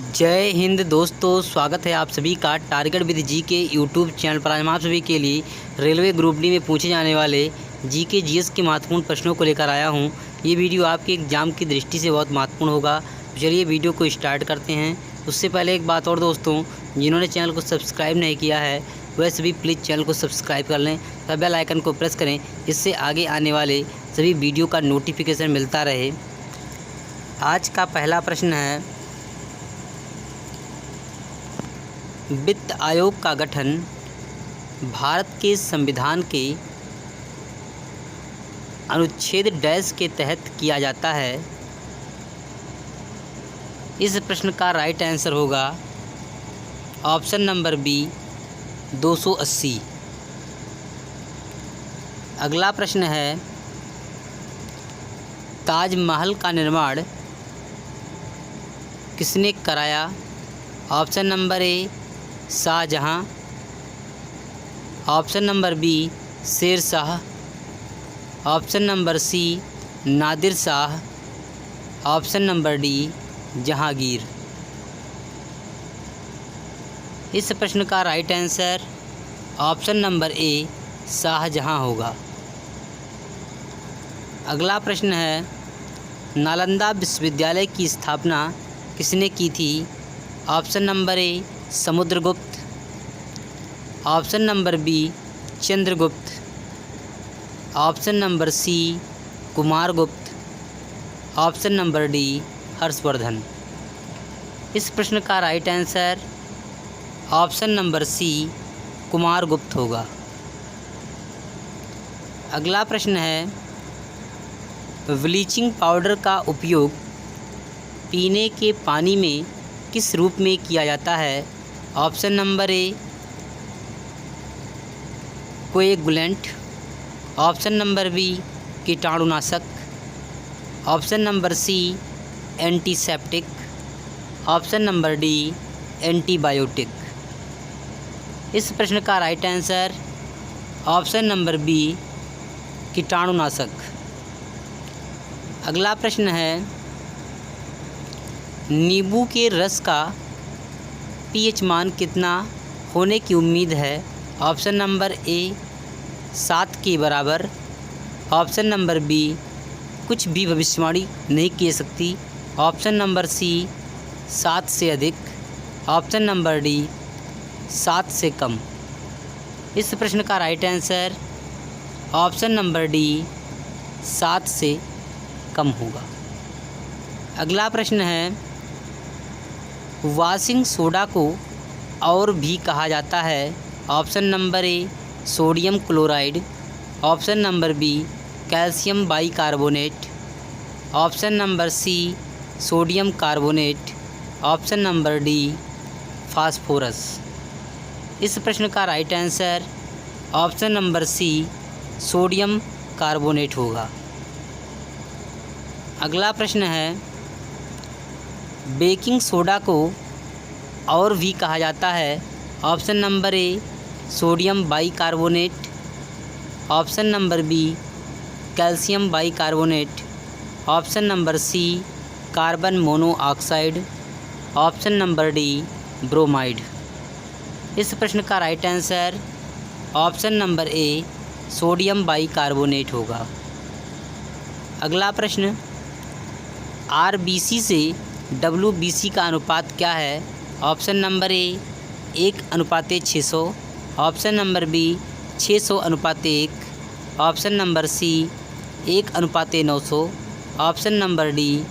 जय हिंद दोस्तों, स्वागत है आप सभी का टारगेट विद जी के यूट्यूब चैनल पर। आज हम आप सभी के लिए रेलवे ग्रुप डी में पूछे जाने वाले जी के जीएस के महत्वपूर्ण प्रश्नों को लेकर आया हूं। ये वीडियो आपके एग्ज़ाम की दृष्टि से बहुत महत्वपूर्ण होगा। तो चलिए वीडियो को स्टार्ट करते हैं। उससे पहले एक बात और दोस्तों, जिन्होंने चैनल को सब्सक्राइब नहीं किया है वह सभी प्लीज़ चैनल को सब्सक्राइब कर लें तथा बेल आइकन को प्रेस करें, इससे आगे आने वाले सभी वीडियो का नोटिफिकेशन मिलता रहे। आज का पहला प्रश्न है, वित्त आयोग का गठन भारत के संविधान के अनुच्छेद डैश के तहत किया जाता है। इस प्रश्न का राइट आंसर होगा ऑप्शन नंबर बी 280। अगला प्रश्न है, ताजमहल का निर्माण किसने कराया? Option number A Shah Jahan, option number B Sher Shah, option number C Nadir Shah, option number D Jahangir. इस प्रश्न का right answer option number A Shah Jahan होगा। अगला प्रश्न है, नालंदा विश्वविद्यालय की स्थापना किसने की थी? Option number A Samudragupta, option number B Chandragupta, option number C Kumaragupta, option number D Harshavardhana. इस प्रश्न का right answer option number C Kumaragupta होगा। अगला प्रश्न है, ब्लीचिंग पाउडर का उपयोग पीने के पानी में किस रूप में किया जाता है? Option number A coagulant, option number B कीटाणुनाशक, option number C antiseptic, option number D antibiotic. इस प्रश्न का right answer option number B कीटाणुनाशक। अगला प्रश्न है, नींबू के रस का पीएच मान कितना होने की उम्मीद है? ऑप्शन नंबर ए 7 के बराबर, ऑप्शन नंबर बी कुछ भी भविष्यवाणी नहीं की सकती, ऑप्शन नंबर सी 7 से अधिक, ऑप्शन नंबर डी 7 से कम। इस प्रश्न का right answer option number D 7 से कम होगा। अगला प्रश्न है, वॉशिंग सोडा को और भी कहा जाता है? Option number A sodium chloride, option number B calcium bicarbonate, option number C sodium carbonate, option number D phosphorus. इस प्रश्न का right answer option number C sodium carbonate होगा। अगला प्रश्न है, बेकिंग सोडा को और भी कहा जाता है? Option number A sodium bicarbonate, option number B calcium bicarbonate, option number C carbon monoxide, option number D bromide. इस प्रश्न का right answer option number A sodium bicarbonate होगा। अगला प्रश्न, आरबीसी से डब्ल्यूबीसी का अनुपात क्या है? Option number A 1:600, option number B 600:1, option number C 1:900, option number D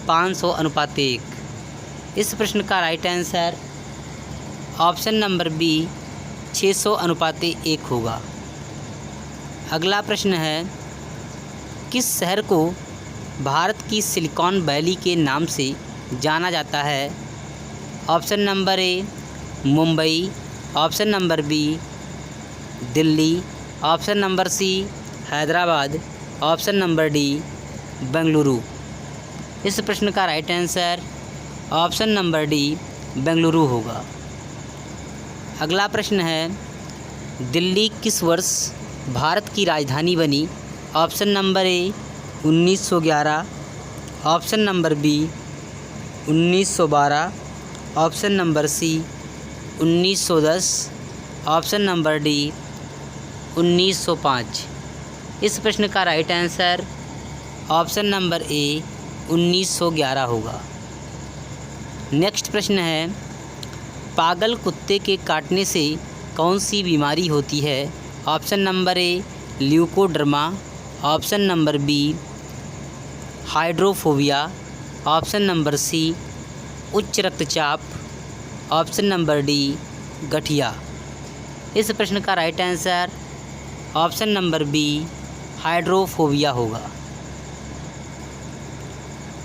500:1। इस प्रश्न का right answer option number B 600:1 होगा। अगला प्रश्न है, किस शहर को भारत की सिलिकॉन वैली के नाम से जाना जाता है? Option number A Mumbai, option number B Delhi, option number C Hyderabad, option number D Bengaluru. इस प्रश्न का right answer option number D Bengaluru होगा। अगला प्रश्न है, दिल्ली किस वर्ष भारत की राजधानी बनी? Option number A 1911, option number B 1912, option number C 1910, option number D 1905। इस प्रश्न का right answer option number A 1911 होगा। नेक्स्ट प्रश्न है, पागल कुत्ते के काटने से कौन सी बीमारी होती है? Option number A leucoderma, option number B hydrophobia, option number C उच्च रक्तचाप, ऑप्शन नंबर डी गठिया। इस प्रश्न का right answer option number B hydrophobia होगा।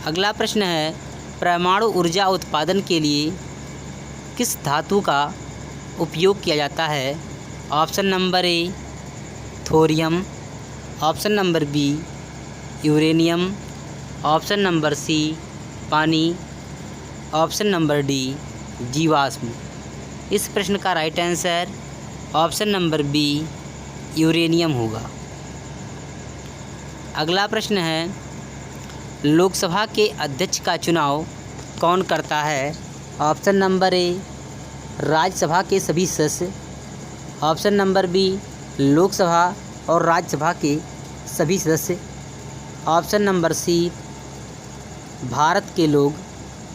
अगला प्रश्न है, परमाणु ऊर्जा उत्पादन के लिए किस धातु का उपयोग किया जाता है? Option number A thorium, option number B uranium, option number C पानी, ऑप्शन नंबर डी जीवाश्म। इस प्रश्न का right answer option number B uranium होगा। अगला प्रश्न है, लोकसभा के अध्यक्ष का चुनाव कौन करता है? ऑप्शन नंबर ए राज्यसभा के सभी सदस्य, ऑप्शन नंबर बी लोकसभा और राज्यसभा के सभी सदस्य, ऑप्शन नंबर सी भारत के लोग,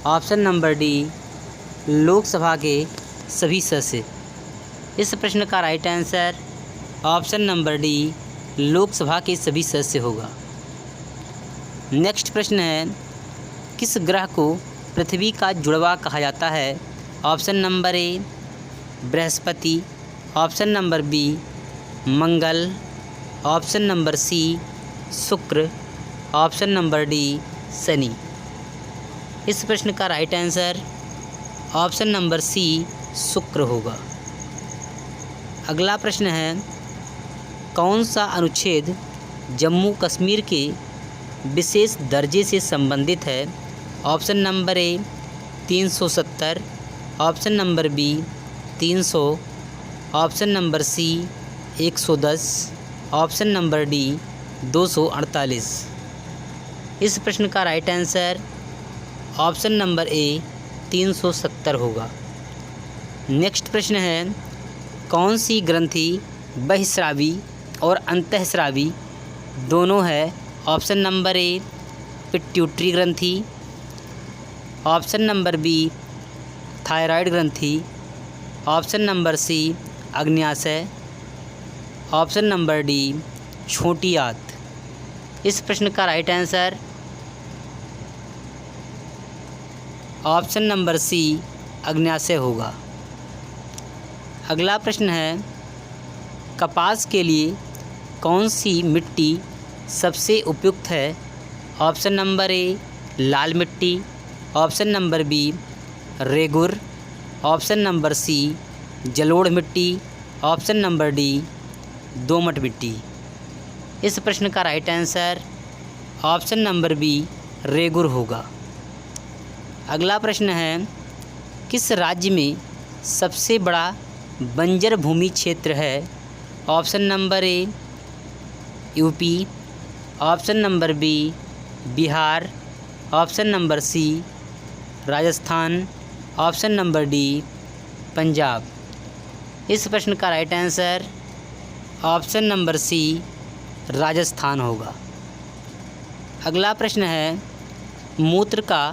ऑप्शन नंबर डी लोकसभा के सभी सदस्य। इस प्रश्न का right answer option number D Lok Sabha के सभी सदस्य होगा। नेक्स्ट प्रश्न है, किस ग्रह को पृथ्वी का जुड़वा कहा जाता है? ऑप्शन नंबर ए बृहस्पति, ऑप्शन नंबर बी मंगल, ऑप्शन नंबर सी शुक्र, ऑप्शन नंबर डी शनि। इस प्रश्न का right answer option number C शुक्र होगा। अगला प्रश्न है, कौन सा अनुच्छेद जम्मू कश्मीर के विशेष दर्जे से संबंधित है? Option number A 370, option number B 300, option number C 110, option number D 248। इस प्रश्न का right answer option number A 370 होगा। नेक्स्ट प्रश्न है, कौन सी ग्रंथि बहिस्रावी और अंतःस्रावी दोनों है? ऑप्शन नंबर ए पिट्यूटरी ग्रंथि, ऑप्शन नंबर बी थायराइड ग्रंथि, ऑप्शन नंबर सी अग्न्याशय, ऑप्शन नंबर डी छोटी आंत। इस प्रश्न का right answer option number C अग्न्याशय होगा। अगला प्रश्न है, कपास के लिए कौन सी मिट्टी सबसे उपयुक्त है? ऑप्शन नंबर ए लाल मिट्टी, option number B regur, option number C जलोढ़ मिट्टी, ऑप्शन नंबर डी दोमट मिट्टी। इस प्रश्न का right answer option number B regur होगा। अगला प्रश्न है, किस राज्य में सबसे बड़ा बंजर भूमि क्षेत्र है? Option number A UP, option number B Bihar, option number C Rajasthan, option number D Punjab. इस प्रश्न का right answer option number C Rajasthan होगा। अगला प्रश्न है, मूत्र का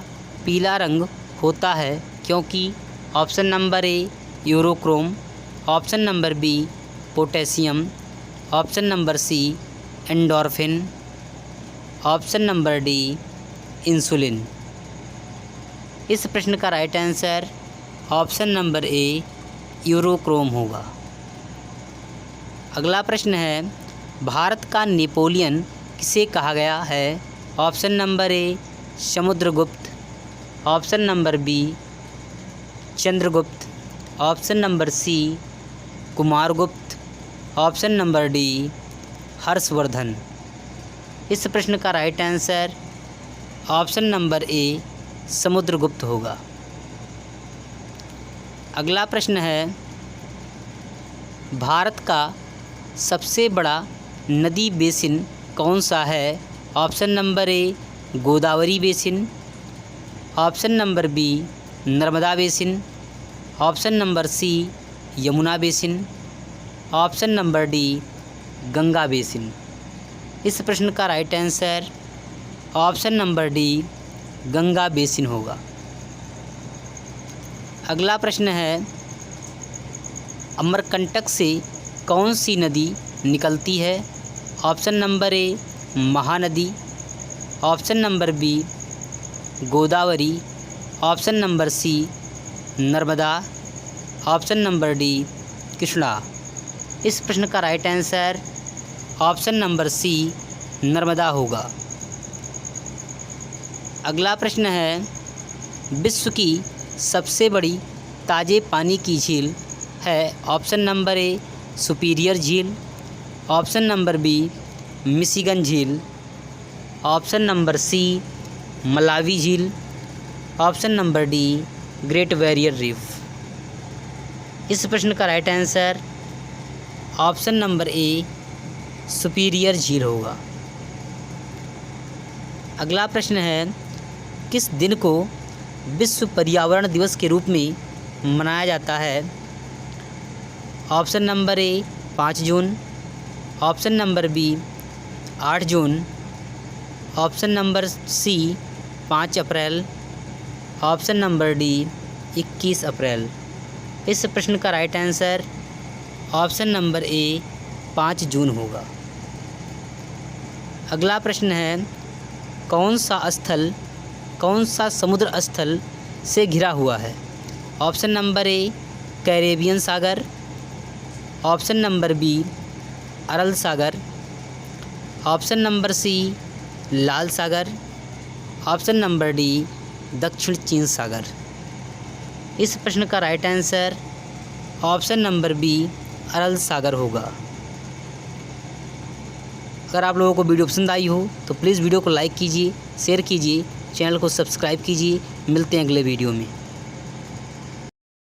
पीला रंग होता है क्योंकि? Option number A urochrome, option number B potassium, option number C endorphin, option number D insulin. इस प्रश्न का right answer option number A urochrome होगा। अगला प्रश्न है, भारत का नेपोलियन किसे कहा गया है? Option number A Samudragupta, option number B Chandragupta, option number C Kumaragupta, option number D Harshavardhana. इस प्रश्न का right answer option number A Samudragupta होगा। अगला प्रश्न है, भारत का सबसे बड़ा नदी बेसिन कौन सा है? Option number A Godavari basin, option number B Narmada basin, option number C Yamuna basin, option number D Ganga basin. इस प्रश्न का right answer option number D Ganga basin होगा। अगला प्रश्न है, अमरकंटक से कौन सी नदी निकलती है? Option number A Mahanadi, option number B Godavari, option number C Narmada, option number D Krishna. इस प्रश्न का right answer option number C Narmada होगा। अगला प्रश्न है, विश्व की सबसे बड़ी ताज़े पानी की झील है? ऑप्शन नंबर ए सुपीरियर झील, ऑप्शन नंबर बी मिशिगन झील, ऑप्शन नंबर सी मलावी झील, option number D great barrier reef. इस प्रश्न का राइट आंसर ऑप्शन नंबर ए सुपीरियर झील होगा। अगला प्रश्न है, किस दिन को विश्व पर्यावरण दिवस के रूप में मनाया जाता है? Option number A 5 June, option number B 8 June, option number C 5 April, option number D 21 April. इस प्रश्न का right answer option number A 5 June होगा। अगला प्रश्न है, कौन सा समुद्र स्थल से घिरा हुआ है? ऑप्शन नंबर ए कैरेबियन सागर, ऑप्शन नंबर बी अरल सागर, ऑप्शन नंबर सी लाल सागर, ऑप्शन नंबर डी दक्षिण चीन सागर। इस प्रश्न का right answer option number B Aral सागर होगा। अगर आप लोगों को वीडियो पसंद आई हो तो प्लीज़ वीडियो को लाइक कीजिए, शेयर कीजिए, चैनल को सब्सक्राइब कीजिए। मिलते हैं अगले वीडियो में।